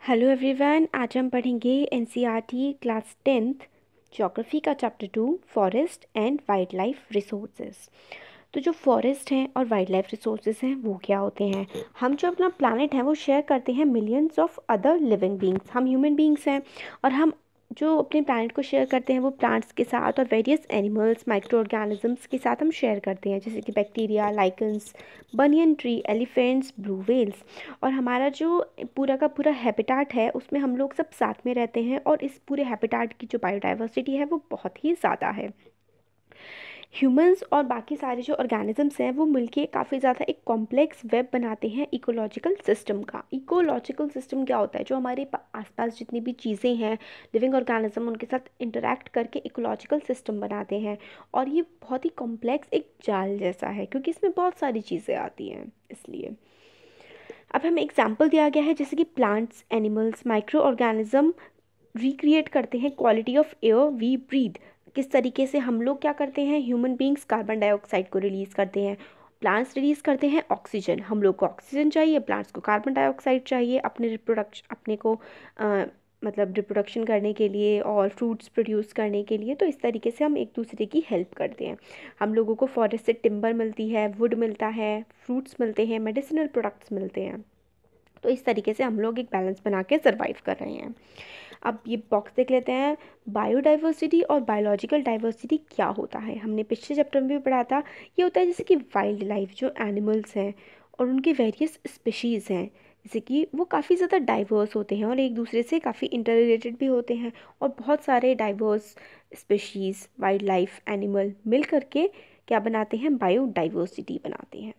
Hello everyone, आज हम पढ़ेंगे एनसीईआरटी क्लास 10th ज्योग्राफी का chapter 2 forest and wildlife resources. तो जो फॉरेस्ट हैं और वाइल्ड लाइफ रिसोर्सेज हैं वो क्या होते हैं। हम जो अपना प्लानट है वो शेयर करते हैं millions of other living beings. हम ह्यूमन बींग्स हैं और हम जो अपने प्लानट को शेयर करते हैं वो प्लांट्स के साथ और वेरियस एनिमल्स माइक्रो ऑर्गेनिजम्स के साथ हम शेयर करते हैं, जैसे कि bacteria, lichens, banyan tree, elephants, blue whales. और हमारा जो पूरा का पूरा हैबिटाट है उसमें हम लोग सब साथ में रहते हैं और इस पूरे हैबिटाट की जो बायोडाइवर्सिटी है वो बहुत ही ज़्यादा है। ह्यूमंस और बाकी सारे जो ऑर्गेनिजम्स हैं वो मिलके काफ़ी ज़्यादा एक कॉम्प्लेक्स वेब बनाते हैं इकोलॉजिकल सिस्टम का। इकोलॉजिकल सिस्टम क्या होता है? जो हमारे आसपास जितनी भी चीज़ें हैं, लिविंग ऑर्गेनिज्म, उनके साथ इंटरेक्ट करके इकोलॉजिकल सिस्टम बनाते हैं। और ये बहुत ही कॉम्प्लेक्स एक जाल जैसा है क्योंकि इसमें बहुत सारी चीज़ें आती हैं। इसलिए अब हमें एग्जाम्पल दिया गया है, जैसे कि plants, animals, micro organism recreate करते हैं quality of air we breathe. किस तरीके से हम लोग क्या करते हैं, ह्यूमन बींग्स कार्बन डाइऑक्साइड को रिलीज़ करते हैं, प्लांट्स रिलीज़ करते हैं ऑक्सीजन। हम लोग को ऑक्सीजन चाहिए, प्लांट्स को कार्बन डाइऑक्साइड चाहिए अपने अपने को मतलब रिप्रोडक्शन करने के लिए और फ्रूट्स प्रोड्यूस करने के लिए। तो इस तरीके से हम एक दूसरे की हेल्प करते हैं। हम लोगों को फॉरेस्ट से टिम्बर मिलती है, वुड मिलता है, फ्रूट्स मिलते हैं, मेडिसिनल प्रोडक्ट्स मिलते हैं। तो इस तरीके से हम लोग एक बैलेंस बना के सर्वाइव कर रहे हैं। अब ये बॉक्स देख लेते हैं, बायोडाइवर्सिटी और बायोलॉजिकल डाइवर्सिटी क्या होता है। हमने पिछले चैप्टर में भी पढ़ा था। ये होता है जैसे कि वाइल्ड लाइफ, जो एनिमल्स हैं और उनके वेरियस स्पीशीज़ हैं, जैसे कि वो काफ़ी ज़्यादा डाइवर्स होते हैं और एक दूसरे से काफ़ी इंटर रिलेटेड भी होते हैं। और बहुत सारे diverse species, wildlife, animal मिल करके क्या बनाते हैं, बायोडाइवर्सिटी बनाते हैं।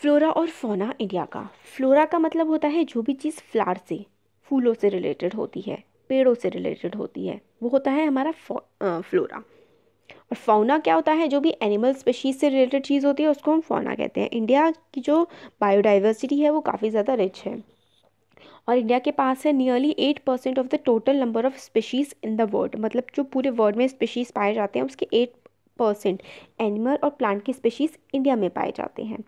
फ्लोरा और फौना इंडिया का। फ्लोरा का मतलब होता है जो भी चीज़ फ्लावर से, फूलों से रिलेटेड होती है, पेड़ों से रिलेटेड होती है, वो होता है हमारा फ्लोरा। और फौना क्या होता है, जो भी एनिमल स्पीशीज से रिलेटेड चीज़ होती है उसको हम फौना कहते हैं। इंडिया की जो बायोडाइवर्सिटी है वो काफ़ी ज़्यादा रिच है और इंडिया के पास है nearly 8% of the total number of species in the world. मतलब जो पूरे वर्ल्ड में स्पीशीज़ पाए जाते हैं उसके 8% एनिमल और प्लांट की स्पीशीज़ इंडिया में पाए जाते हैं।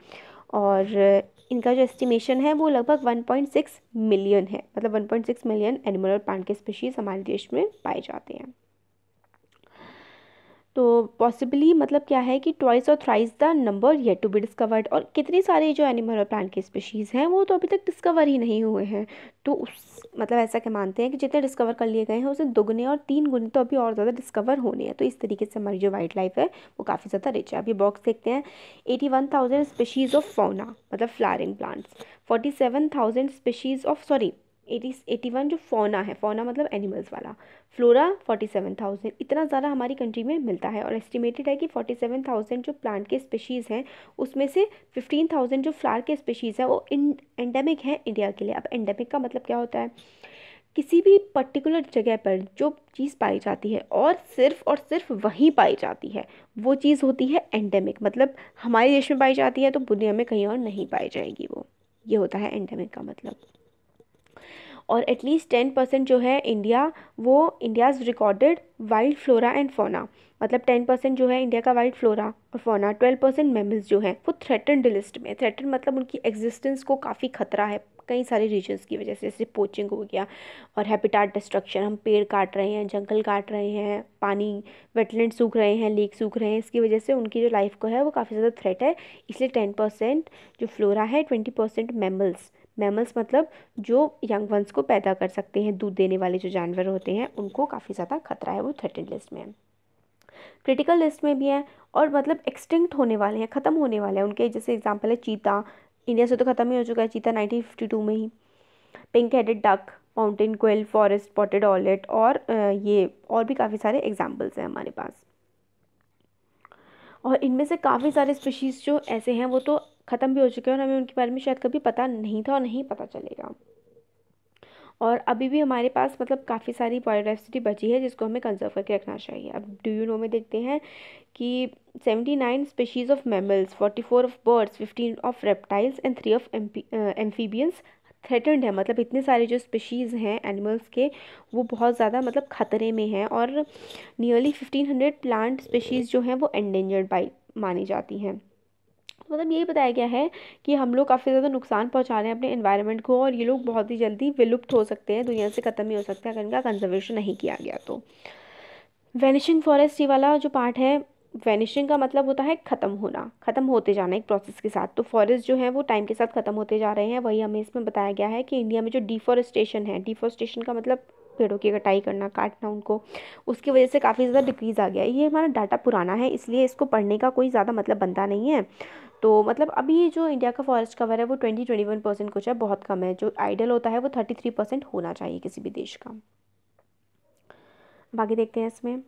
और इनका जो एस्टिमेशन है वो लगभग 1.6 मिलियन है। मतलब 1.6 मिलियन एनिमल और प्लांट के स्पीशीज़ हमारे देश में पाए जाते हैं। तो पॉसिबली मतलब क्या है कि ट्वाइस और thrice the number yet to be discovered. और कितने सारे जो एनिमल और प्लांट के स्पीशीज़ हैं वो तो अभी तक डिस्कवर ही नहीं हुए हैं। तो उस मतलब ऐसा क्या मानते हैं कि जितने डिस्कवर कर लिए गए हैं उसे दुगने और 3 गुने तो अभी और ज़्यादा डिस्कवर होने हैं। तो इस तरीके से हमारी जो वाइल्ड लाइफ है वो काफ़ी ज़्यादा रिच है। अब ये बॉक्स देखते हैं, 81,000 स्पीशीज़ ऑफ फौना मतलब फ्लावरिंग प्लांट्स, 47,000 स्पीशीज़ ऑफ 81 जो फौना है, फौना मतलब एनिमल्स वाला, फ्लोरा 47,000। इतना ज़्यादा हमारी कंट्री में मिलता है। और एस्टिमेटेड है कि 47,000 जो प्लांट के स्पीशीज़ हैं उसमें से 15,000 जो फ्लावर के स्पीशीज़ है वो एंडेमिक है इंडिया के लिए। अब एंडेमिक का मतलब क्या होता है, किसी भी पर्टिकुलर जगह पर जो चीज़ पाई जाती है और सिर्फ वहीं पाई जाती है वो चीज़ होती है एंडेमिक। मतलब हमारे देश में पाई जाती है तो दुनिया में कहीं और नहीं पाई जाएगी वो। ये होता है एंडेमिक का मतलब। और एटलीस्ट 10% जो है इंडिया, वो India's recorded wild flora and fauna. मतलब 10% जो है इंडिया का वाइल्ड फ्लोरा और फौना, 12% मैमल्स जो हैं वो थ्रेटन्ड लिस्ट में। थ्रेटन्ड मतलब उनकी एग्जिस्टेंस को काफ़ी खतरा है कई सारे रीजन्स की वजह से, जैसे पोचिंग हो गया और हैबिटाट डिस्ट्रक्शन। हम पेड़ काट रहे हैं, जंगल काट रहे हैं, पानी वेटलैंड सूख रहे हैं, लेक सूख रहे हैं, इसकी वजह से उनकी जो लाइफ को है वो काफ़ी ज़्यादा थ्रेट है। इसलिए 10% जो फ्लोरा है, 20% मैमल्स। मैमल्स मतलब जो यंग वंस को पैदा कर सकते हैं, दूध देने वाले जो जानवर होते हैं उनको काफ़ी ज़्यादा खतरा है, वो थ्रेटेड लिस्ट में है। क्रिटिकल लिस्ट में भी है और मतलब एक्सटिंक्ट होने वाले हैं, ख़त्म होने वाले हैं उनके। जैसे एग्जांपल है चीता, इंडिया से तो ख़त्म ही हो चुका है चीता 1952 में ही। Pink headed duck, mountain quail, forest spotted owlet और ये और भी काफ़ी सारे एग्जाम्पल्स हैं हमारे पास। और इनमें से काफ़ी सारे स्पीशीज़ जो ऐसे हैं वो तो ख़त्म भी हो चुके हैं और हमें उनके बारे में शायद कभी पता नहीं था और नहीं पता चलेगा। और अभी भी हमारे पास मतलब काफ़ी सारी बायोडाइवर्सिटी बची है जिसको हमें कंजर्व करके रखना चाहिए। अब डू यू नो में देखते हैं कि 79 species of mammals, 44 of birds, 15 of reptiles and 3 of amphibians threatened है। मतलब इतने सारे जो स्पीशीज़ हैं एनिमल्स के वो बहुत ज़्यादा मतलब ख़तरे में हैं। और नियरली 1500 प्लांट स्पीशीज़ जो हैं वो एंडेंजर्ड बाई मानी जाती हैं। मतलब यही बताया गया है कि हम लोग काफ़ी ज़्यादा नुकसान पहुंचा रहे हैं अपने एनवायरनमेंट को, और ये लोग बहुत ही जल्दी विलुप्त हो सकते हैं, दुनिया से ख़त्म ही हो सकते हैं अगर इनका कंजर्वेशन नहीं किया गया तो। वैनिशिंग फॉरेस्ट ये वाला जो पार्ट है, वैनिशिंग का मतलब होता है ख़त्म होना, ख़त्म होते जाना एक प्रोसेस के साथ। तो फॉरेस्ट जो है वो टाइम के साथ ख़त्म होते जा रहे हैं। वही हमें इसमें बताया गया है कि इंडिया में जो डिफॉरेस्टेशन है, डिफॉरेस्टेशन का मतलब पेड़ों की कटाई करना, काटना उनको, उसकी वजह से काफ़ी ज़्यादा डिक्रीज़ आ गया है। ये हमारा डाटा पुराना है, इसलिए इसको पढ़ने का कोई ज़्यादा मतलब बनता नहीं है। तो मतलब अभी जो इंडिया का फॉरेस्ट कवर है वो 21% कुछ है, बहुत कम है। जो आइडियल होता है वो 33% होना चाहिए किसी भी देश का। बाकी देखते हैं इसमें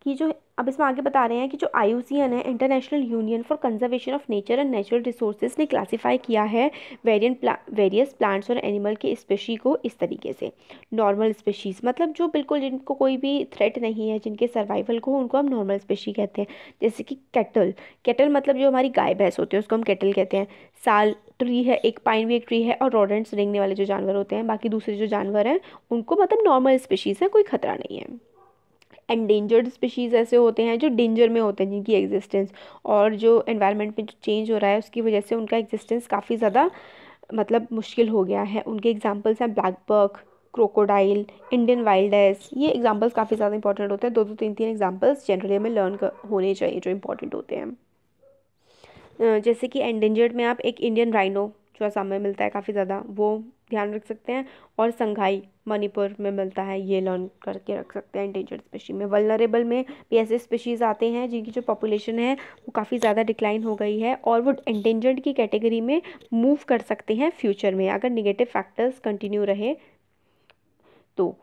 कि जो अब इसमें आगे बता रहे हैं कि जो IUCN है, international union for conservation of nature and natural resources ने क्लासिफाई किया है वेरियस प्लांट्स और एनिमल के स्पेशी को इस तरीके से। नॉर्मल स्पेशीज़ मतलब जो बिल्कुल जिनको कोई भी थ्रेट नहीं है, जिनके सर्वाइवल को, उनको हम नॉर्मल स्पेशी कहते हैं। जैसे कि कैटल, कैटल मतलब जो हमारी गाय भैंस होती है उसको हम कैटल कहते हैं। साल ट्री है, एक पाइन भी एक ट्री है। और रोडेंट्स, रेंगने वाले जो जानवर होते हैं, बाकी दूसरे जो जानवर हैं उनको मतलब नॉर्मल स्पेशीज़ है, कोई खतरा नहीं है। एंडेंजर्ड स्पीशीज़ ऐसे होते हैं जो डेंजर में होते हैं, जिनकी एग्जिस्टेंस और जो एनवायरनमेंट में जो चेंज हो रहा है उसकी वजह से उनका एग्जिस्टेंस काफ़ी ज़्यादा मतलब मुश्किल हो गया है। उनके एग्जांपल्स हैं black buck, crocodile, Indian wild ass. ये एग्जांपल्स काफ़ी ज़्यादा इंपॉर्टेंट होते हैं। दो दो तीन तीन एग्जांपल्स जनरली हमें लर्न होने चाहिए जो इंपॉर्टेंट होते हैं। जैसे कि एंडेंजर्ड में आप एक इंडियन राइनो जो असम में मिलता है काफ़ी ज़्यादा, वो ध्यान रख सकते हैं। और संघाई मणिपुर में मिलता है, ये लर्न करके रख सकते हैं। एंडेंजर्ड स्पीशी में, वल्नरेबल में भी ऐसे स्पीशीज़ आते हैं जिनकी जो पॉपुलेशन है वो काफ़ी ज़्यादा डिक्लाइन हो गई है, और वो एंडेंजर्ड की कैटेगरी में मूव कर सकते हैं फ्यूचर में अगर निगेटिव फैक्टर्स कंटिन्यू रहे तो।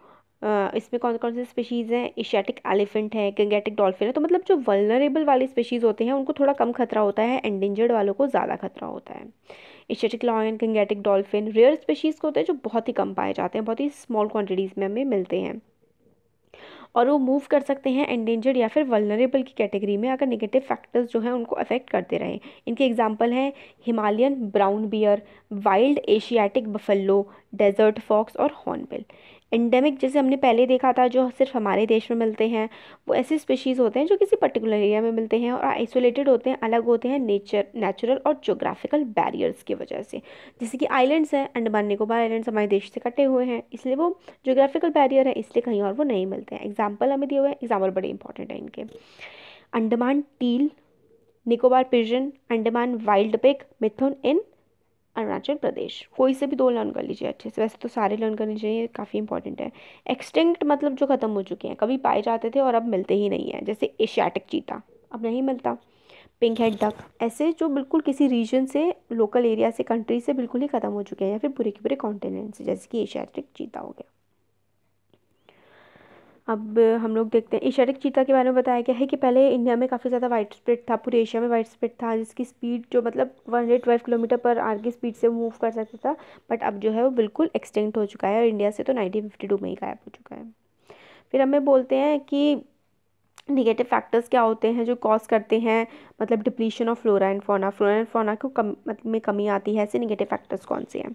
इसमें कौन कौन से स्पीशीज़ हैं? एशियाटिक एलिफेंट है, गंगेटिक डॉल्फिन है। तो मतलब जो वल्नरेबल वाले स्पीशीज़ होते हैं उनको थोड़ा कम खतरा होता है, एंडेंजर्ड वालों को ज़्यादा खतरा होता है। Asiatic lion, Gangetic dolphin rare species होते हैं जो बहुत ही कम पाए जाते हैं, बहुत ही स्मॉल क्वांटिटीज़ में हमें मिलते हैं, और वो मूव कर सकते हैं एंडेंजर्ड या फिर वल्नरेबल की कैटेगरी में अगर नेगेटिव फैक्टर्स जो हैं उनको अफेक्ट करते रहें। इनके एग्जांपल हैं Himalayan brown bear, wild Asiatic buffalo, desert fox और हॉर्नबिल। एंडेमिक जैसे हमने पहले देखा था जो सिर्फ हमारे देश में मिलते हैं, वो ऐसे स्पीशीज़ होते हैं जो किसी पर्टिकुलर एरिया में मिलते हैं और आइसोलेटेड होते हैं, अलग होते हैं नेचुरल और जोग्राफिकल बैरियर्स की वजह से। जैसे कि आइलैंड्स हैं, अंडमान निकोबार आइलैंड्स हमारे देश से कटे हुए हैं, इसलिए वो जोग्राफिकल बैरियर है, इसलिए कहीं और वो नहीं मिलते हैं। एग्जाम्पल हमें दिए हुए हैं, एग्जाम्पल बड़े इंपॉर्टेंट है इनके। Andaman teal, Nicobar pigeon, Andaman wild pig, mithun in Arunachal Pradesh. कोई से भी दो लर्न कर लीजिए अच्छे से, वैसे तो सारे लर्न करने चाहिए, काफ़ी इंपॉर्टेंट है। एक्सटिंक्ट मतलब जो खत्म हो चुके हैं, कभी पाए जाते थे और अब मिलते ही नहीं है, जैसे एशियाटिक चीता अब नहीं मिलता। पिंक हेड डक, ऐसे जो बिल्कुल किसी रीजन से, लोकल एरिया से, कंट्री से बिल्कुल ही खत्म हो चुके हैं, या फिर पूरे के पूरे कॉन्टिनेंट से, जैसे कि एशियाटिक चीता हो गया। अब हम लोग देखते हैं एशियाटिक चीता के बारे में बताया गया है कि पहले इंडिया में काफ़ी ज़्यादा वाइड स्प्रेड था, पूरे एशिया में वाइड स्प्रेड था, जिसकी स्पीड जो मतलब 112 किलोमीटर पर आवर की स्पीड से मूव कर सकता था। बट अब जो है वो बिल्कुल एक्सटिंक्ट हो चुका है और इंडिया से तो 1952 में ही गायब हो चुका है। फिर हमें बोलते हैं कि निगेटिव फैक्टर्स क्या होते हैं जो कॉज करते हैं मतलब depletion of flora and fauna को में कमी आती है, ऐसे निगेटिव फैक्टर्स कौन से हैं?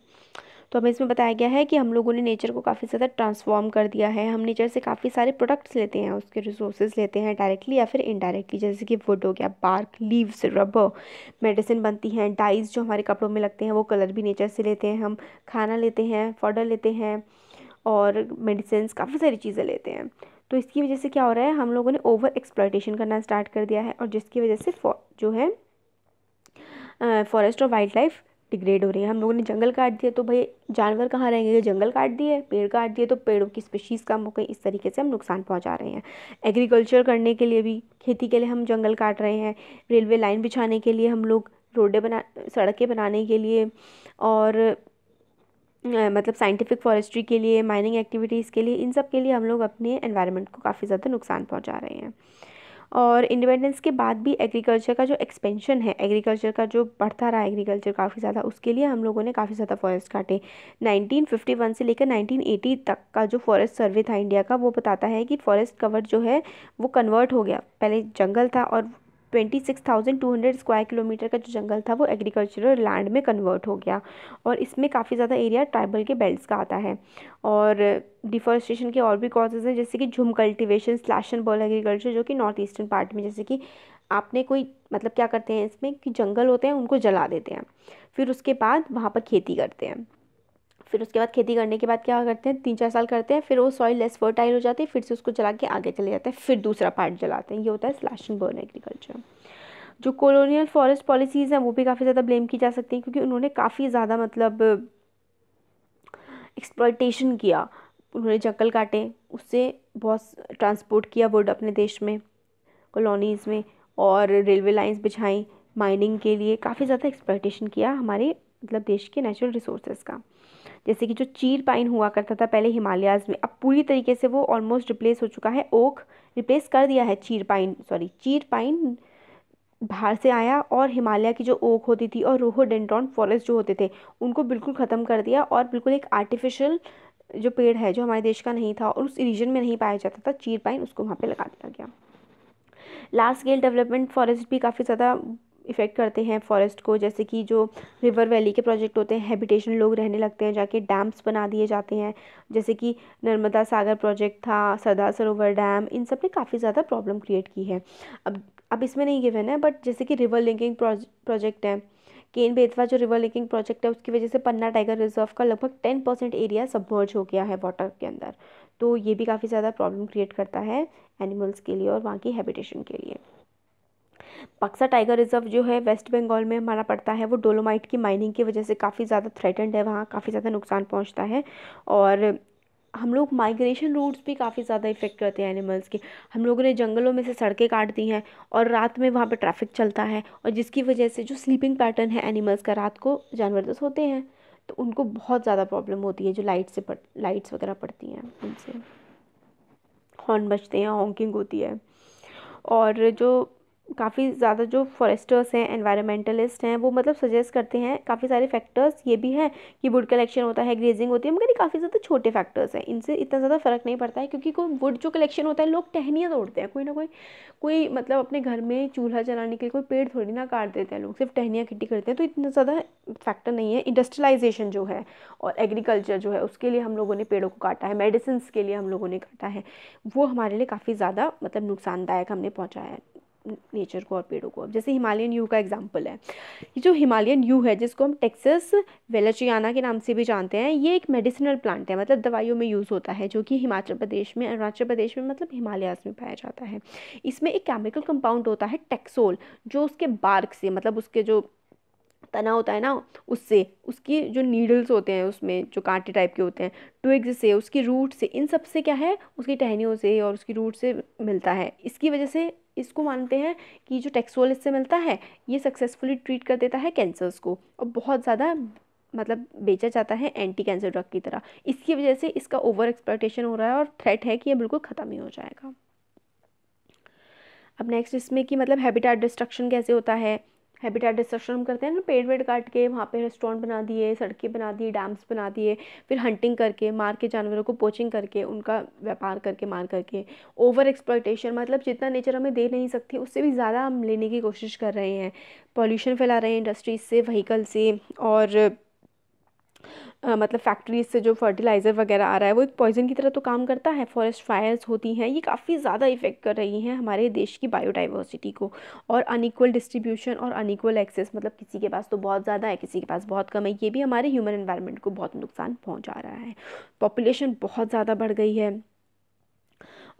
तो हमें इसमें बताया गया है कि हम लोगों ने नेचर को काफ़ी ज़्यादा ट्रांसफॉर्म कर दिया है। हम नेचर से काफ़ी सारे प्रोडक्ट्स लेते हैं, उसके रिसोर्सेज लेते हैं डायरेक्टली या फिर इनडायरेक्टली, जैसे कि वुड हो गया, बार्क, लीव्स, रबर, मेडिसिन बनती हैं, डाइज जो हमारे कपड़ों में लगते हैं वो कलर भी नेचर से लेते हैं हम, खाना लेते हैं, फॉडर लेते हैं, और मेडिसिन, काफ़ी सारी चीज़ें लेते हैं। तो इसकी वजह से क्या हो रहा है, हम लोगों ने ओवर एक्सप्लॉयटेशन करना स्टार्ट कर दिया है, और जिसकी वजह से जो है फॉरेस्ट और वाइल्ड लाइफ डिग्रेड हो रही है। हम लोगों ने जंगल काट दिए तो भाई जानवर कहाँ रहेंगे, जंगल काट दिए, पेड़ काट दिए तो पेड़ों की स्पीशीज़ कम हो गई, इस तरीके से हम नुकसान पहुंचा रहे हैं। एग्रीकल्चर करने के लिए भी, खेती के लिए हम जंगल काट रहे हैं, रेलवे लाइन बिछाने के लिए हम लोग, सड़कें बनाने के लिए, और मतलब साइंटिफिक फॉरेस्ट्री के लिए, माइनिंग एक्टिविटीज़ के लिए, इन सब के लिए हम लोग अपने एनवायरनमेंट को काफ़ी ज़्यादा नुकसान पहुंचा रहे हैं। और इंडिपेंडेंस के बाद भी एग्रीकल्चर का जो एक्सपेंशन है, एग्रीकल्चर का जो बढ़ता रहा एग्रीकल्चर काफ़ी ज़्यादा, उसके लिए हम लोगों ने काफ़ी ज़्यादा फॉरेस्ट काटे। 1951 से लेकर 1980 तक का जो फॉरेस्ट सर्वे था इंडिया का, वो बताता है कि फॉरेस्ट कवर जो है वो कन्वर्ट हो गया, पहले जंगल था और 26,200 स्क्वायर किलोमीटर का जो जंगल था वो एग्रीकल्चरल लैंड में कन्वर्ट हो गया, और इसमें काफ़ी ज़्यादा एरिया ट्राइबल के बेल्ट्स का आता है। और डिफॉरेस्टेशन के और भी कॉजेज़ हैं, जैसे कि झुम cultivation, slash and burn agriculture, जो कि नॉर्थ ईस्टर्न पार्ट में, जैसे कि आपने कोई मतलब क्या करते हैं इसमें कि जंगल होते हैं उनको जला देते हैं, फिर उसके बाद वहाँ पर खेती करते हैं, फिर उसके बाद खेती करने के बाद क्या करते हैं 3-4 साल करते हैं, फिर वो सॉइल लेस फर्टाइल हो जाती है, फिर से उसको जला के आगे चले जाते हैं, फिर दूसरा पार्ट जलाते हैं। ये होता है स्लैश एंड बर्न एग्रीकल्चर। जो कॉलोनियल फॉरेस्ट पॉलिसीज़ हैं वो भी काफ़ी ज़्यादा ब्लेम की जा सकती हैं, क्योंकि उन्होंने काफ़ी ज़्यादा मतलब एक्सप्लॉयटेशन किया। उन्होंने जंगल काटे, उससे बहुत ट्रांसपोर्ट किया वुड अपने देश में, कॉलोनीज़ में, और रेलवे लाइंस बिछाई माइनिंग के लिए। काफ़ी ज़्यादा एक्सप्लॉयटेशन किया हमारे मतलब देश के नेचुरल रिसोर्सेज का। जैसे कि जो चीर पाइन हुआ करता था पहले हिमालयाज़ में, अब पूरी तरीके से वो ऑलमोस्ट रिप्लेस हो चुका है। ओक रिप्लेस कर दिया है चीर पाइन बाहर से आया, और हिमालय की जो ओक होती थी और रोहोडेंड्रॉन फॉरेस्ट जो होते थे उनको बिल्कुल ख़त्म कर दिया, और बिल्कुल एक आर्टिफिशियल जो पेड़ है जो हमारे देश का नहीं था और उस रीजन में नहीं पाया जाता था, चीर पाइन, उसको वहाँ पे लगा दिया गया। लार्ज स्केल डेवलपमेंट फॉरेस्ट भी काफ़ी ज़्यादा इफ़ेक्ट करते हैं फॉरेस्ट को। जैसे कि जो रिवर वैली के प्रोजेक्ट होते हैं, हैबिटेशन लोग रहने लगते हैं, जाके डैम्स बना दिए जाते हैं। जैसे कि नर्मदा सागर प्रोजेक्ट था, सरदार सरोवर डैम, इन सब ने काफ़ी ज़्यादा प्रॉब्लम क्रिएट की है। अब इसमें नहीं गिवन है, बट जैसे कि रिवर लिंकिंग प्रोजेक्ट है, केन बेतवा जो रिवर लिंकिंग प्रोजेक्ट है, उसकी वजह से पन्ना टाइगर रिजर्व का लगभग 10% एरिया सबमर्ज हो गया है वाटर के अंदर। तो ये भी काफ़ी ज़्यादा प्रॉब्लम क्रिएट करता है एनिमल्स के लिए और वहाँ की हैबिटेशन के लिए। बक्सा टाइगर रिजर्व जो है वेस्ट बंगाल में हमारा पड़ता है, वो डोलोमाइट की माइनिंग की वजह से काफ़ी ज़्यादा थ्रेटेंड है, वहाँ काफ़ी ज़्यादा नुकसान पहुँचता है। और हम लोग माइग्रेशन रूट्स भी काफ़ी ज़्यादा इफ़ेक्ट करते हैं एनिमल्स के। हम लोगों ने जंगलों में से सड़कें काट दी हैं और रात में वहाँ पे ट्रैफिक चलता है, और जिसकी वजह से जो स्लीपिंग पैटर्न है एनिमल्स का, रात को जानवर तो सोते हैं तो उनको बहुत ज़्यादा प्रॉब्लम होती है, जो लाइट्स वगैरह पड़ती हैं उनसे, हॉर्न बजते हैं, हॉकिंग होती है। और जो काफ़ी ज़्यादा जो फॉरेस्टर्स हैं, एनवायरमेंटलिस्ट हैं, वो मतलब सजेस्ट करते हैं काफ़ी सारे फैक्टर्स ये भी हैं कि वुड कलेक्शन होता है, ग्रेजिंग होती है, मगर ये काफ़ी ज़्यादा छोटे फैक्टर्स हैं, इनसे इतना ज़्यादा फ़र्क नहीं पड़ता है। क्योंकि कोई वुड जो कलेक्शन होता है, लोग टहनियाँ तोड़ते हैं, कोई ना कोई मतलब अपने घर में चूल्हा जलाने के लिए कोई पेड़ थोड़ी ना काट देते हैं लोग, सिर्फ टहनियाँ इकट्ठी करते हैं, तो इतना ज़्यादा फैक्टर नहीं है। इंडस्ट्रियलाइजेशन जो है और एग्रीकल्चर जो है, उसके लिए हम लोगों ने पेड़ों को काटा है, मेडिसिन के लिए हम लोगों ने काटा है, वो हमारे लिए काफ़ी ज़्यादा मतलब नुकसानदायक हमने पहुँचाया है नेचर को और पेड़ों को। अब जैसे हिमालयन यू का एग्जांपल है, ये जो हिमालयन यू है जिसको हम टेक्सास वेलेचियाना के नाम से भी जानते हैं, ये एक मेडिसिनल प्लांट है, मतलब दवाइयों में यूज़ होता है, जो कि हिमाचल प्रदेश में, अरुणाचल प्रदेश में, मतलब हिमालयाज में पाया जाता है। इसमें एक केमिकल कंपाउंड होता है टेक्सोल, जो उसके बार्क से, मतलब उसके जो तना होता है ना, उससे, उसकी जो नीडल्स होते हैं उसमें जो कांटे टाइप के होते हैं, ट्विग्स से, उसकी रूट से, इन सब से क्या है, उसकी टहनियों से और उसकी रूट से मिलता है। इसकी वजह से इसको मानते हैं कि जो टेक्सोल इससे मिलता है, ये सक्सेसफुली ट्रीट कर देता है कैंसर्स को, और बहुत ज़्यादा मतलब बेचा जाता है एंटी कैंसर ड्रग की तरह। इसकी वजह से इसका ओवर एक्सप्लॉयटेशन हो रहा है और थ्रेट है कि ये बिल्कुल ख़त्म ही हो जाएगा। अब नेक्स्ट इसमें कि मतलब हैबिटेट डिस्ट्रक्शन कैसे होता है। हैबिटेट डिस्ट्रक्शन हम करते हैं ना, पेड़ वेड़ काट के वहाँ पे रेस्टोरेंट बना दिए, सड़कें बना दी, डैम्स बना दिए, फिर हंटिंग करके मार के, जानवरों को पोचिंग करके, उनका व्यापार करके, मार करके, ओवर एक्सप्लॉयटेशन, मतलब जितना नेचर हमें दे नहीं सकती उससे भी ज़्यादा हम लेने की कोशिश कर रहे हैं, पॉल्यूशन फैला रहे हैं इंडस्ट्रीज से, व्हीकल से, और मतलब फैक्ट्रीज से जो फर्टिलाइज़र वगैरह आ रहा है वो एक पॉइजन की तरह तो काम करता है। फॉरेस्ट फायर्स होती हैं, ये काफ़ी ज़्यादा इफ़ेक्ट कर रही हैं हमारे देश की बायोडाइवर्सिटी को। और अनइक्वल डिस्ट्रीब्यूशन और अनइक्वल एक्सेस, मतलब किसी के पास तो बहुत ज़्यादा है, किसी के पास बहुत कम है, ये भी हमारे ह्यूमन एनवायरनमेंट को बहुत नुकसान पहुँचा रहा है। पॉपुलेशन बहुत ज़्यादा बढ़ गई है,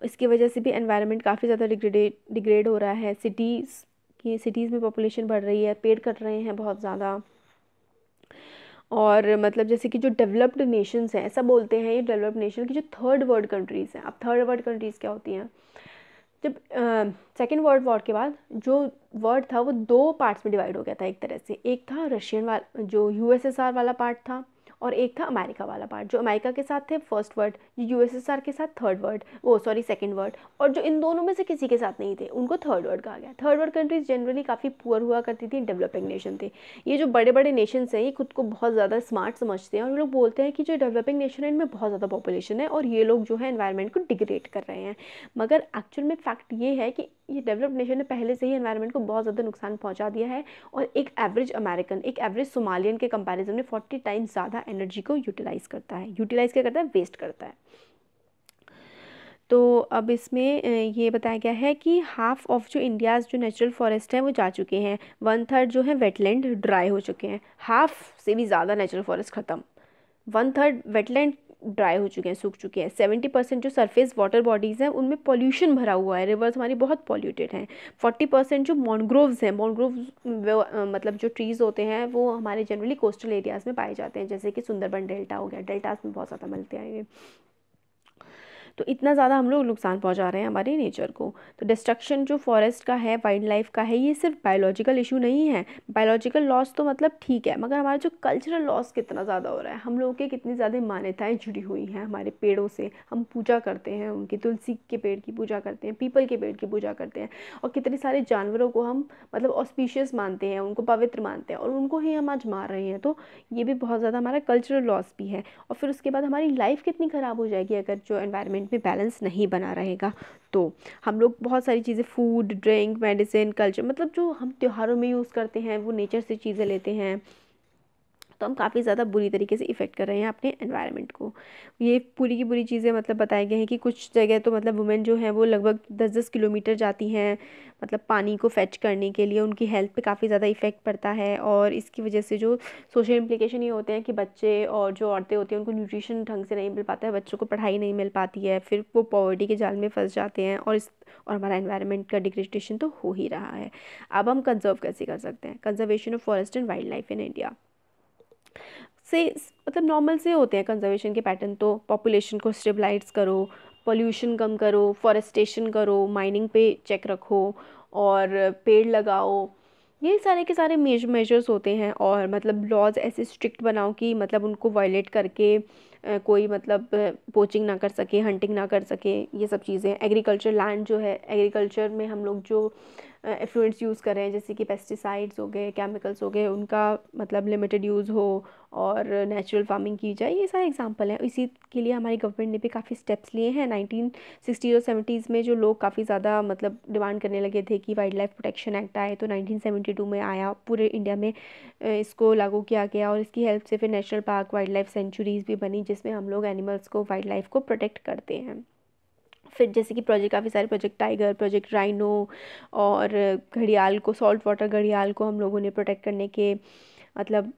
इसकी वजह से भी एनवायरनमेंट काफ़ी ज़्यादा डिग्रेड हो रहा है। सिटीज़ में पॉपुलेशन बढ़ रही है, पेड़ कट रहे हैं बहुत ज़्यादा। और मतलब जैसे कि जो डेवलप्ड नेशंस हैं, ऐसा बोलते हैं ये डेवलप्ड नेशन की जो थर्ड वर्ल्ड कंट्रीज़ हैं। अब थर्ड वर्ल्ड कंट्रीज़ क्या होती हैं, जब सेकेंड वर्ल्ड वॉर के बाद जो वर्ल्ड था वो दो पार्ट्स में डिवाइड हो गया था एक तरह से। एक था रशियन वाला, जो यूएसएसआर वाला पार्ट था, और एक था अमेरिका वाला पार्ट। जो अमेरिका के साथ थे फर्स्ट वर्ल्ड, जो यूएसएसआर के साथ सेकेंड वर्ल्ड, और जो इन दोनों में से किसी के साथ नहीं थे उनको थर्ड वर्ल्ड कहा गया। थर्ड वर्ल्ड कंट्रीज जनरली काफ़ी पुअर हुआ करती थी, डेवलपिंग नेशन थे। ये जो बड़े बड़े नेशंस हैं ये खुद को बहुत ज़्यादा स्मार्ट समझते हैं, और ये लोग बोलते हैं कि जो डेवलपिंग नेशन है इनमें बहुत ज़्यादा पॉपुलेशन है और ये लोग जो है एनवायरनमेंट को डिग्रेड कर रहे हैं। मगर एक्चुअल में फैक्ट ये है कि ये डेवलप्ड नेशन ने पहले से ही एनवायरनमेंट को बहुत ज़्यादा नुकसान पहुंचा दिया है, और एक एवरेज अमेरिकन, एक एवरेज सोमालियन के कंपैरिजन में 40 टाइम्स ज़्यादा एनर्जी को यूटिलाइज़ क्या करता है, वेस्ट करता है। तो अब इसमें ये बताया गया है कि हाफ ऑफ जो इंडियाज़ जो नेचुरल फॉरेस्ट हैं वो जा चुके हैं, 1/3 जो है वेटलैंड ड्राई हो चुके हैं, हाफ से भी ज़्यादा नेचुरल फॉरेस्ट ख़त्म, 1/3 वेटलैंड ड्राई हो चुके हैं, सूख चुके हैं, 70% जो सरफेस वाटर बॉडीज़ हैं उनमें पॉल्यूशन भरा हुआ है, रिवर्स हमारी बहुत पॉल्यूटेड हैं, 40% जो मैंग्रोव्स हैं, मैंग्रोव्स मतलब जो ट्रीज़ होते हैं वो हमारे जनरली कोस्टल एरियाज़ में पाए जाते हैं, जैसे कि सुंदरबन डेल्टा हो गया, डेल्टास में बहुत ज़्यादा मिलते हैं ये। तो इतना ज़्यादा हम लोग नुकसान पहुंचा रहे हैं हमारे नेचर को। तो डिस्ट्रक्शन जो फॉरेस्ट का है, वाइल्ड लाइफ का है, ये सिर्फ बायोलॉजिकल इशू नहीं है। बायोलॉजिकल लॉस तो मतलब ठीक है, मगर हमारा जो कल्चरल लॉस कितना ज़्यादा हो रहा है, हम लोगों की कितनी ज़्यादा मान्यताएं जुड़ी हुई हैं हमारे पेड़ों से, हम पूजा करते हैं उनकी, तुलसी के पेड़ की पूजा करते हैं, पीपल के पेड़ की पूजा करते हैं, और कितने सारे जानवरों को हम मतलब ऑस्पिशियस मानते हैं, उनको पवित्र मानते हैं, और उनको ही हम आज मार रहे हैं। तो ये भी बहुत ज़्यादा हमारा कल्चरल लॉस भी है। और फिर उसके बाद हमारी लाइफ कितनी ख़राब हो जाएगी अगर जो एनवायरनमेंट में बैलेंस नहीं बना रहेगा। तो हम लोग बहुत सारी चीज़ें, फूड, ड्रिंक, मेडिसिन, कल्चर, मतलब जो हम त्योहारों में यूज़ करते हैं वो नेचर से चीज़ें लेते हैं, तो हम काफ़ी ज़्यादा बुरी तरीके से इफ़ेक्ट कर रहे हैं अपने एनवायरनमेंट को। ये पूरी की पूरी चीज़ें मतलब बताए गए हैं कि कुछ जगह तो मतलब वुमेन जो है वो लगभग 10-10 किलोमीटर जाती हैं मतलब पानी को फेच करने के लिए, उनकी हेल्थ पे काफ़ी ज़्यादा इफ़ेक्ट पड़ता है। और इसकी वजह से जो सोशल इम्प्लीकेशन ये होते हैं कि बच्चे और जो औरतें होती हैं उनको न्यूट्रिशन ढंग से नहीं मिल पाता है, बच्चों को पढ़ाई नहीं मिल पाती है, फिर वो पॉवर्टी के जाल में फंस जाते हैं, और हमारा एनवायरनमेंट का डिग्रेडेशन तो हो ही रहा है। अब हम कंजर्व कैसे कर सकते हैं? Conservation of forest and wild life in India से मतलब नॉर्मल से होते हैं कंजर्वेशन के पैटर्न। तो पॉपुलेशन को स्टेबलाइज करो, पोल्यूशन कम करो, फॉरेस्टेशन करो, माइनिंग पे चेक रखो, और पेड़ लगाओ, ये सारे के सारे मेजर्स होते हैं। और मतलब लॉज ऐसे स्ट्रिक्ट बनाओ कि मतलब उनको वायलेट करके कोई मतलब पोचिंग ना कर सके, हंटिंग ना कर सके, ये सब चीज़ें। एग्रीकल्चर लैंड जो है, एग्रीकल्चर में हम लोग जो एफ्लुएंट्स यूज़ कर रहे हैं जैसे कि पेस्टिसाइड्स हो गए, केमिकल्स हो गए, उनका मतलब लिमिटेड यूज़ हो, और नेचुरल फार्मिंग की जाए, ये सारे एग्जांपल हैं। इसी के लिए हमारी गवर्नमेंट ने भी काफ़ी स्टेप्स लिए हैं। 1960 और 70s में जो लोग काफ़ी ज़्यादा मतलब डिमांड करने लगे थे कि वाइल्ड लाइफ प्रोटेक्शन एक्ट आए, तो 1972 में आया, पूरे इंडिया में इसको लागू किया गया, और इसकी हेल्प से फिर national park, wild life centuries भी बनी जिसमें हम लोग एनिमल्स को, वाइल्ड लाइफ को प्रोटेक्ट करते हैं। फिर जैसे कि प्रोजेक्ट, काफ़ी सारे प्रोजेक्ट, टाइगर प्रोजेक्ट, राइनो, और घड़ियाल को, सॉल्ट वाटर घड़ियाल को हम लोगों ने प्रोटेक्ट करने के मतलब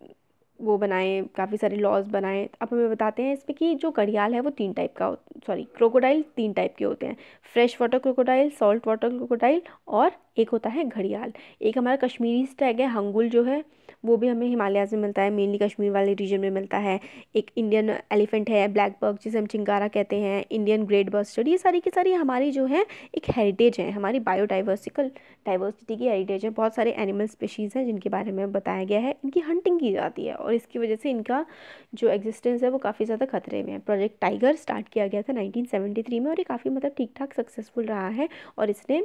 वो बनाए, काफ़ी सारे लॉज बनाए। अब हमें बताते हैं इसमें कि जो घड़ियाल है वो 3 टाइप का, सॉरी क्रोकोडाइल 3 टाइप के होते हैं, fresh water crocodile, salt water crocodile, और एक होता है घड़ियाल। एक हमारा कश्मीरी स्टैग है, हंगुल जो है, वो भी हमें हिमालयाज़ में मिलता है, मेनली कश्मीर वाले रीजन में मिलता है। एक इंडियन एलिफेंट है, ब्लैक बक जिसे हम चिंगारा कहते हैं, इंडियन ग्रेट बस्टर्ड, ये सारी की सारी हमारी जो है एक हेरिटेज है, हमारी डाइवर्सिटी की हेरिटेज है। बहुत सारे एनिमल स्पीशीज़ हैं जिनके बारे में बताया गया है, इनकी हंटिंग की जाती है, और इसकी वजह से इनका जो एग्जिस्टेंस है वो काफ़ी ज़्यादा खतरे में है। प्रोजेक्ट टाइगर स्टार्ट किया गया था 1973 में, और ये काफ़ी मतलब ठीक ठाक सक्सेसफुल रहा है, और इसने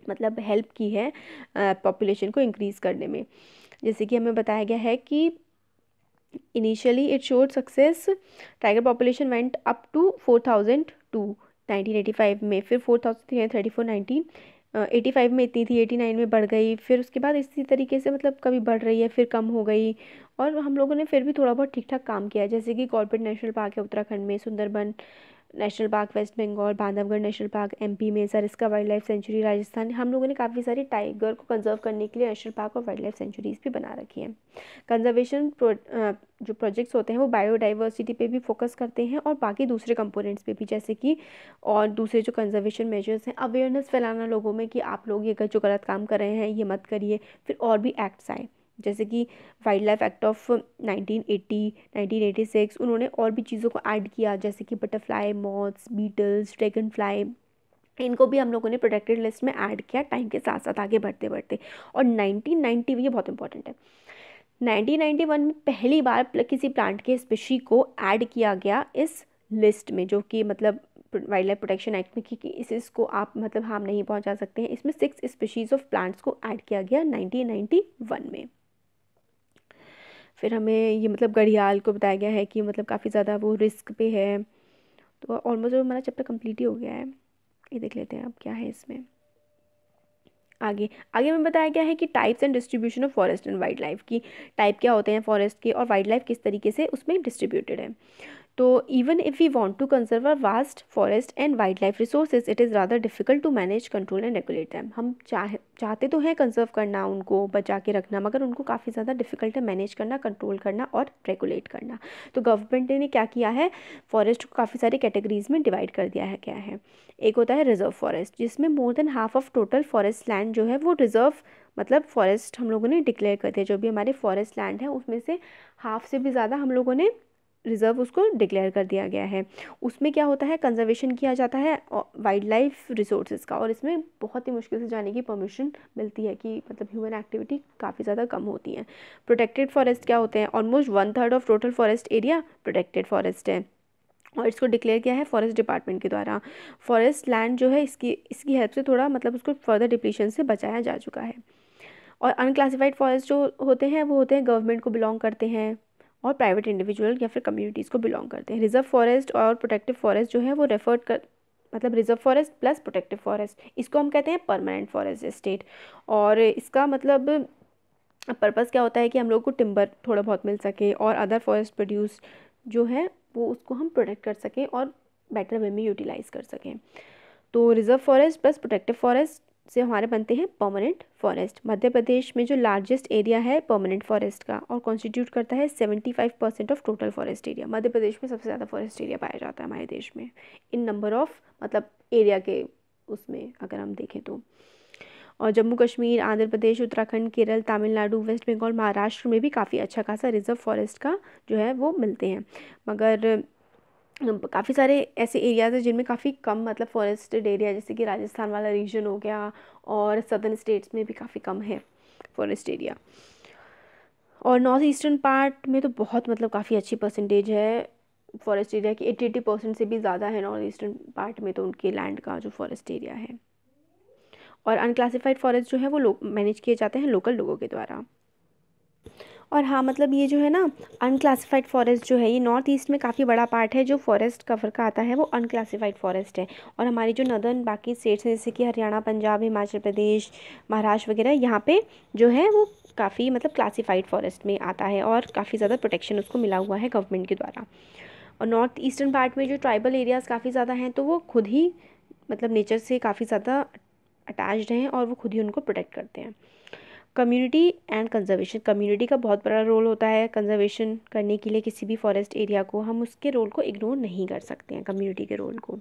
मतलब हेल्प की है पॉपुलेशन को इंक्रीज़ करने में। जैसे कि हमें बताया गया है कि initially it showed success, tiger population went up to 4002 1985 में, फिर 4334 1985 में इतनी थी, 89 में बढ़ गई, फिर उसके बाद इसी तरीके से मतलब कभी बढ़ रही है, फिर कम हो गई। और हम लोगों ने फिर भी थोड़ा बहुत ठीक ठाक काम किया है, जैसे कि कॉर्बेट नेशनल पार्क है उत्तराखंड में, Sundarban national park West Bengal, Bandhavgarh national park MP में, Sariska wildlife sanctuary Rajasthan. हम लोगों ने काफ़ी सारी टाइगर को कंजर्व करने के लिए नेशनल पार्क और वाइल्ड लाइफ सेंचुरीज़ भी बना रखी हैं। कंजर्वेशन जो प्रोजेक्ट्स होते हैं वो बायोडाइवर्सिटी पे भी फोकस करते हैं, और बाकी दूसरे कंपोनेंट्स पे भी, जैसे कि और दूसरे जो कंजर्वेशन मेजर्स हैं, अवेयरनेस फैलाना लोगों में कि आप लोग ये जो गलत काम कर रहे हैं ये मत करिए। फिर और भी एक्ट्स आए, जैसे कि वाइल्ड लाइफ एक्ट ऑफ 1980, 1986, उन्होंने और भी चीज़ों को ऐड किया, जैसे कि butterfly, moths, beetles, dragonfly, इनको भी हम लोगों ने प्रोटेक्टेड लिस्ट में ऐड किया टाइम के साथ साथ आगे बढ़ते बढ़ते। और 1990, ये बहुत इंपॉर्टेंट है, 1991 में पहली बार किसी प्लांट के स्पीशी को ऐड किया गया इस लिस्ट में, जो कि मतलब वाइल्ड लाइफ प्रोटेक्शन एक्ट में, कि इसको आप मतलब हार्म नहीं पहुंचा सकते हैं। इसमें 6 स्पीशीज़ ऑफ प्लांट्स को ऐड किया गया 1991 में। फिर हमें ये मतलब घड़ियाल को बताया गया है कि मतलब काफ़ी ज़्यादा वो रिस्क पे है। तो ऑलमोस्ट हमारा चैप्टर कंप्लीट ही हो गया है। ये देख लेते हैं अब क्या है इसमें आगे। आगे में बताया गया है कि types and distribution of forest and wild life की, टाइप क्या होते हैं फॉरेस्ट के, और वाइल्ड लाइफ किस तरीके से उसमें डिस्ट्रीब्यूटेड है। तो even if we want to conserve a vast forest and wildlife resources, it is rather difficult to manage, control and regulate them. हम चाहते तो हैं कंजर्व करना, उनको बचा के रखना, मगर उनको काफ़ी ज़्यादा डिफिकल्ट है मैनेज करना, कंट्रोल करना और रेगुलेट करना। तो गवर्नमेंट ने क्या किया है, फॉरेस्ट को काफ़ी सारी कैटेगरीज में डिवाइड कर दिया है। क्या है, एक होता है रिजर्व फॉरेस्ट, जिसमें more than half of total forest land जो है वो रिजर्व मतलब फॉरेस्ट हम लोगों ने डिक्लेयर कर दिया। जो भी हमारे फॉरेस्ट लैंड है उसमें से हाफ से भी ज़्यादा हम लोगों ने रिजर्व उसको डिक्लेयर कर दिया गया है। उसमें क्या होता है, कंजर्वेशन किया जाता है वाइल्ड लाइफ रिसोर्सेज का, और इसमें बहुत ही मुश्किल से जाने की परमिशन मिलती है कि मतलब ह्यूमन एक्टिविटी काफ़ी ज़्यादा कम होती है। प्रोटेक्टेड फॉरेस्ट क्या होते हैं, almost 1/3 of total forest area protected forest है, और इसको डिक्लेयर किया है फॉरेस्ट डिपार्टमेंट के द्वारा। फॉरेस्ट लैंड जो है इसकी हेल्प से थोड़ा मतलब उसको फर्दर डिप्लीशन से बचाया जा चुका है। और अनक्लासिफाइड फॉरेस्ट जो होते हैं वो होते हैं गवर्नमेंट को बिलोंग करते हैं और प्राइवेट इंडिविजुअल या फिर कम्युनिटीज़ को बिलोंग करते हैं। रिजर्व फॉरेस्ट और प्रोटेक्टिव फॉरेस्ट जो है वो रेफर्ड कर मतलब reserve forest plus protective forest, इसको हम कहते हैं परमानेंट फॉरेस्ट एस्टेट। और इसका मतलब पर्पज़ क्या होता है कि हम लोग को टिम्बर थोड़ा बहुत मिल सके और अदर फॉरेस्ट प्रोड्यूस जो है वो उसको हम प्रोटेक्ट कर सकें और बेटर वे में यूटिलाइज़ कर सकें। तो reserve forest plus protective forest से हमारे बनते हैं परमानेंट फॉरेस्ट। मध्य प्रदेश में जो लार्जेस्ट एरिया है परमानेंट फॉरेस्ट का और कॉन्स्टिट्यूट करता है 75% of total forest area. Madhya Pradesh में सबसे ज़्यादा फॉरेस्ट एरिया पाया जाता है हमारे देश में इन नंबर ऑफ मतलब एरिया के उसमें अगर हम देखें तो। और जम्मू कश्मीर, आंध्र प्रदेश, उत्तराखंड, केरल, तमिलनाडु, वेस्ट बंगाल, महाराष्ट्र में भी काफ़ी अच्छा खासा रिजर्व फॉरेस्ट का जो है वो मिलते हैं। मगर काफ़ी सारे ऐसे एरियाज़ हैं जिनमें काफ़ी कम मतलब फॉरेस्टेड एरिया, जैसे कि राजस्थान वाला रीजन हो गया, और सदर्न स्टेट्स में भी काफ़ी कम है फॉरेस्ट एरिया। और नॉर्थ ईस्टर्न पार्ट में तो बहुत मतलब काफ़ी अच्छी परसेंटेज है फॉरेस्ट एरिया की, 80% से भी ज़्यादा है नॉर्थ ईस्टर्न पार्ट में तो उनके लैंड का जो फॉरेस्ट एरिया है। और अनक्लासिफाइड फॉरेस्ट जो है वो मैनेज किए जाते हैं लोकल लोगों के द्वारा। और हाँ मतलब ये जो है ना अनक्लासिफाइड फॉरेस्ट जो है ये नॉर्थ ईस्ट में काफ़ी बड़ा पार्ट है जो फॉरेस्ट कवर का आता है वो अनक्लासिफाइड फॉरेस्ट है। और हमारी जो नदर्न बाकी स्टेट्स हैं जैसे कि हरियाणा, पंजाब, हिमाचल प्रदेश, महाराष्ट्र वगैरह, यहाँ पे जो है वो काफ़ी मतलब क्लासिफाइड फॉरेस्ट में आता है और काफ़ी ज़्यादा प्रोटेक्शन उसको मिला हुआ है गवर्नमेंट के द्वारा। और नॉर्थ ईस्टर्न पार्ट में जो ट्राइबल एरियाज़ काफ़ी ज़्यादा हैं तो वो खुद ही मतलब नेचर से काफ़ी ज़्यादा अटैच्ड हैं और वो खुद ही उनको प्रोटेक्ट करते हैं। कम्युनिटी एंड कंजर्वेशन, कम्युनिटी का बहुत बड़ा रोल होता है कंजर्वेशन करने के लिए किसी भी फॉरेस्ट एरिया को, हम उसके रोल को इग्नोर नहीं कर सकते हैं कम्युनिटी के रोल को।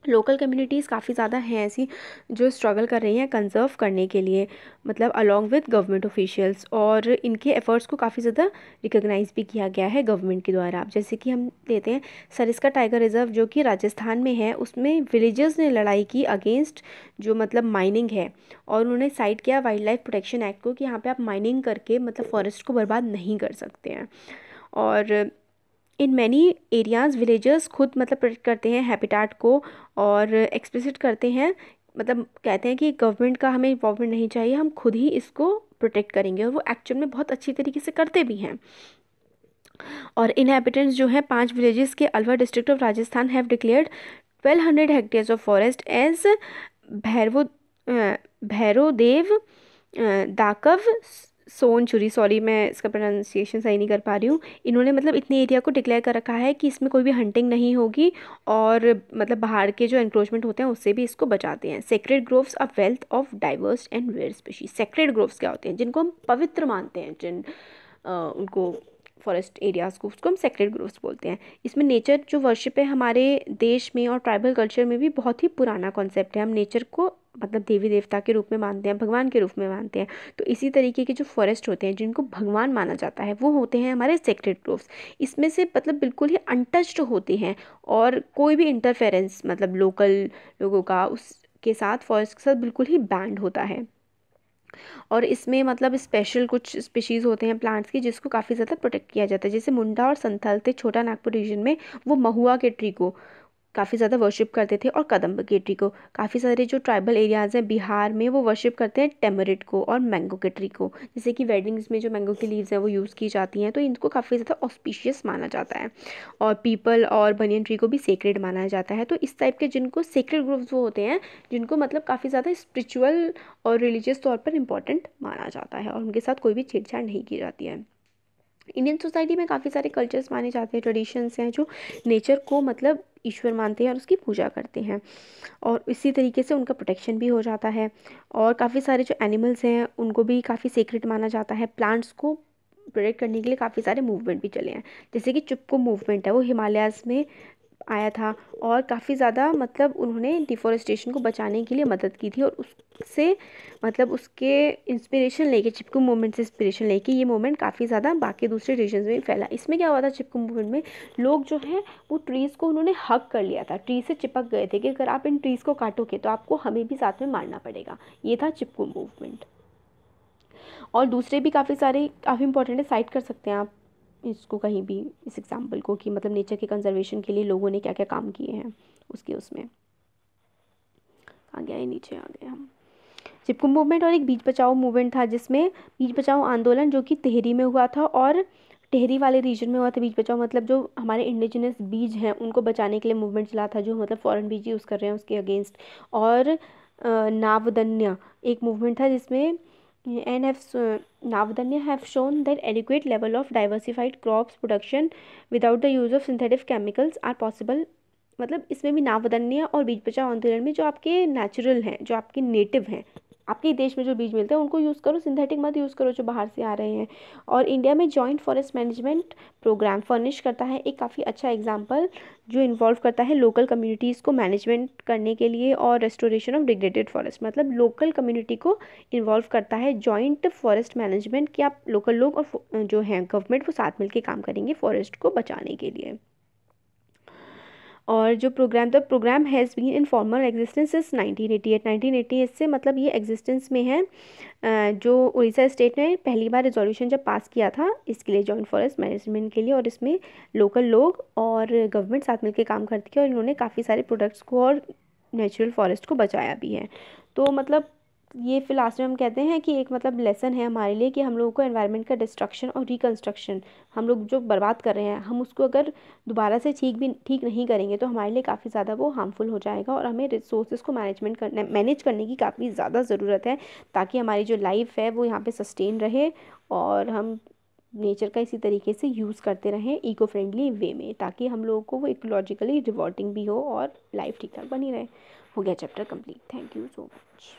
लोकल कम्युनिटीज़ काफ़ी ज़्यादा हैं ऐसी जो स्ट्रगल कर रही हैं कंजर्व करने के लिए मतलब अलॉन्ग विद गवर्नमेंट ऑफिशियल्स, और इनके एफर्ट्स को काफ़ी ज़्यादा रिकॉग्नाइज भी किया गया है गवर्नमेंट के द्वारा। जैसे कि हम लेते हैं सरिस्का टाइगर रिजर्व जो कि राजस्थान में है, उसमें विलेजर्स ने लड़ाई की अगेंस्ट जो मतलब माइनिंग है, और उन्होंने साइड किया वाइल्ड लाइफ प्रोटेक्शन एक्ट को कि यहाँ पे आप माइनिंग करके मतलब फॉरेस्ट को बर्बाद नहीं कर सकते हैं। और इन मैनी एरियाज़ विलेजर्स खुद मतलब प्रोटेक्ट करते हैं हैबिटाट को और एक्सप्लिसिट करते हैं, मतलब कहते हैं कि गवर्नमेंट का हमें इन्वॉल्वमेंट नहीं चाहिए, हम खुद ही इसको प्रोटेक्ट करेंगे, और वो एक्चुअल में बहुत अच्छी तरीके से करते भी हैं। और इनहेबिटेंट्स जो हैं 5 विलेजेस के Alwar district of Rajasthan have declared 1200 hectares of forest as भैरवो भैरोदेव दाकव सोनचुरी, सॉरी मैं इसका प्रोनाउंसिएशन सही नहीं कर पा रही हूँ। इन्होंने मतलब इतने एरिया को डिक्लेयर कर रखा है कि इसमें कोई भी हंटिंग नहीं होगी, और मतलब बाहर के जो एंक्रोचमेंट होते हैं उससे भी इसको बचाते हैं। Sacred groves a wealth of diverse and rare species. Sacred groves क्या होते हैं, जिनको हम पवित्र मानते हैं, जिन उनको फॉरेस्ट एरियाज़ को, उसको हम सेक्रेड ग्रोव्स बोलते हैं। इसमें नेचर जो वर्शिप है हमारे देश में और ट्राइबल कल्चर में भी बहुत ही पुराना कॉन्सेप्ट है। हम नेचर को मतलब देवी देवता के रूप में मानते हैं, भगवान के रूप में मानते हैं। तो इसी तरीके के जो फॉरेस्ट होते हैं जिनको भगवान माना जाता है वो होते हैं हमारे सेक्रेड ग्रोव्स। इसमें से मतलब बिल्कुल ही अनटच्ड होते हैं, और कोई भी इंटरफेरेंस मतलब लोकल लोगों का उसके साथ फॉरेस्ट के साथ बिल्कुल ही बैंड होता है। और इसमें मतलब स्पेशल कुछ स्पीशीज़ होते हैं प्लांट्स की जिसको काफ़ी ज़्यादा प्रोटेक्ट किया जाता है, जैसे मुंडा और संथल थे छोटा नागपुर रीजन में, वो महुआ के ट्री को काफ़ी ज़्यादा वर्शिप करते थे, और कदम्ब के ट्री को। काफ़ी सारे जो ट्राइबल एरियाज़ हैं बिहार में वो वर्शिप करते हैं टेमरिड को और मैंगो के ट्री को, जैसे कि वेडिंग्स में जो मैंगो की लीव्स हैं वो यूज़ की जाती हैं, तो इनको काफ़ी ज़्यादा ऑस्पिशियस माना जाता है। और पीपल और बनियन ट्री को भी सेक्रेड माना जाता है। तो इस टाइप के जिनको सेक्रेड ग्रुप्स वो होते हैं जिनको मतलब काफ़ी ज़्यादा स्पिरिचुअल और रिलीजियस तौर पर इम्पॉर्टेंट माना जाता है, और उनके साथ कोई भी छेड़छाड़ नहीं की जाती है। इंडियन सोसाइटी में काफ़ी सारे कल्चर्स माने जाते हैं, ट्रेडिशंस हैं जो नेचर को मतलब ईश्वर मानते हैं और उसकी पूजा करते हैं, और इसी तरीके से उनका प्रोटेक्शन भी हो जाता है। और काफ़ी सारे जो एनिमल्स हैं उनको भी काफ़ी सीक्रेट माना जाता है। प्लांट्स को प्रोटेक्ट करने के लिए काफ़ी सारे मूवमेंट भी चले हैं, जैसे कि चिपको मूवमेंट है, वो हिमालयाज़ में आया था और काफ़ी ज़्यादा मतलब उन्होंने डिफॉरेस्टेशन को बचाने के लिए मदद की थी, और उससे मतलब उसके इंस्पिरेशन लेके, चिपकू मूवमेंट से इंस्पिरेशन लेके ये मूवमेंट काफ़ी ज़्यादा बाकी दूसरे रीजन्स में भी फैला। इसमें क्या हुआ था, चिपकू मूवमेंट में लोग जो हैं वो ट्रीज़ को उन्होंने हग कर लिया था, ट्री से चिपक गए थे कि अगर आप इन ट्रीज़ को काटोगे तो आपको हमें भी साथ में मारना पड़ेगा। ये था चिपकू मूवमेंट। और दूसरे भी काफ़ी सारे काफ़ी इंपॉर्टेंट है, साइट कर सकते हैं आप इसको कहीं भी, इस एग्जाम्पल को, कि मतलब नेचर के कंजर्वेशन के लिए लोगों ने क्या क्या काम किए हैं उसके उसमें। आ गया ये, नीचे आ गए हम। चिपकू मूवमेंट और एक बीज बचाओ मूवमेंट था, जिसमें बीज बचाओ आंदोलन जो कि टिहरी में हुआ था, और टिहरी वाले रीजन में हुआ था। बीज बचाओ मतलब जो हमारे इंडिजिनस बीज हैं उनको बचाने के लिए मूवमेंट चला था, जो मतलब फॉरेन बीज यूज़ कर रहे हैं उसके अगेंस्ट। और नावदन्या एक मूवमेंट था जिसमें Navdanya have shown that adequate level of diversified crops production without the use of synthetic chemicals are possible। मतलब इसमें भी नावदन्य और बीज बचाओ आंदोलन में जो आपके नेचुरल हैं, जो आपके नेटिव हैं, आपके देश में जो बीज मिलते हैं उनको यूज़ करो, सिंथेटिक मत यूज़ करो जो बाहर से आ रहे हैं। और इंडिया में joint forest management programme furnish करता है एक काफ़ी अच्छा एग्जांपल, जो इन्वॉल्व करता है लोकल कम्युनिटीज़ को मैनेजमेंट करने के लिए और रेस्टोरेशन ऑफ डिग्रेडेड फॉरेस्ट। मतलब लोकल कम्युनिटी को इन्वॉल्व करता है जॉइंट फॉरेस्ट मैनेजमेंट, कि आप लोकल लोग और जो हैं गवर्नमेंट वो साथ मिलकर काम करेंगे फॉरेस्ट को बचाने के लिए। और जो programme, the programme has been in formal existence इस 1988। 1988 से मतलब ये एग्जिस्टेंस में है। जो उड़ीसा स्टेट ने पहली बार रिजोल्यूशन जब पास किया था इसके लिए, जॉइंट फॉरेस्ट मैनेजमेंट के लिए, और इसमें लोकल लोग और गवर्नमेंट साथ मिलकर काम करती है, और इन्होंने काफ़ी सारे प्रोडक्ट्स को और नेचुरल फॉरेस्ट को बचाया भी है। तो मतलब ये फिर लास्ट में हम कहते हैं कि एक मतलब लेसन है हमारे लिए कि हम लोगों को एनवायरनमेंट का डिस्ट्रक्शन और रिकंस्ट्रक्शन, हम लोग जो बर्बाद कर रहे हैं, हम उसको अगर दोबारा से ठीक नहीं करेंगे तो हमारे लिए काफ़ी ज़्यादा वो हार्मफुल हो जाएगा, और हमें रिसोर्सेज को मैनेज करने की काफ़ी ज़्यादा ज़रूरत है, ताकि हमारी जो लाइफ है वो यहाँ पे सस्टेन रहे, और हम नेचर का इसी तरीके से यूज़ करते रहें इको फ्रेंडली वे में, ताकि हम लोगों को वो इकोलॉजिकली रिवॉर्डिंग भी हो और लाइफ ठीक ठाक बनी रहे। हो गया chapter complete. Thank you so much.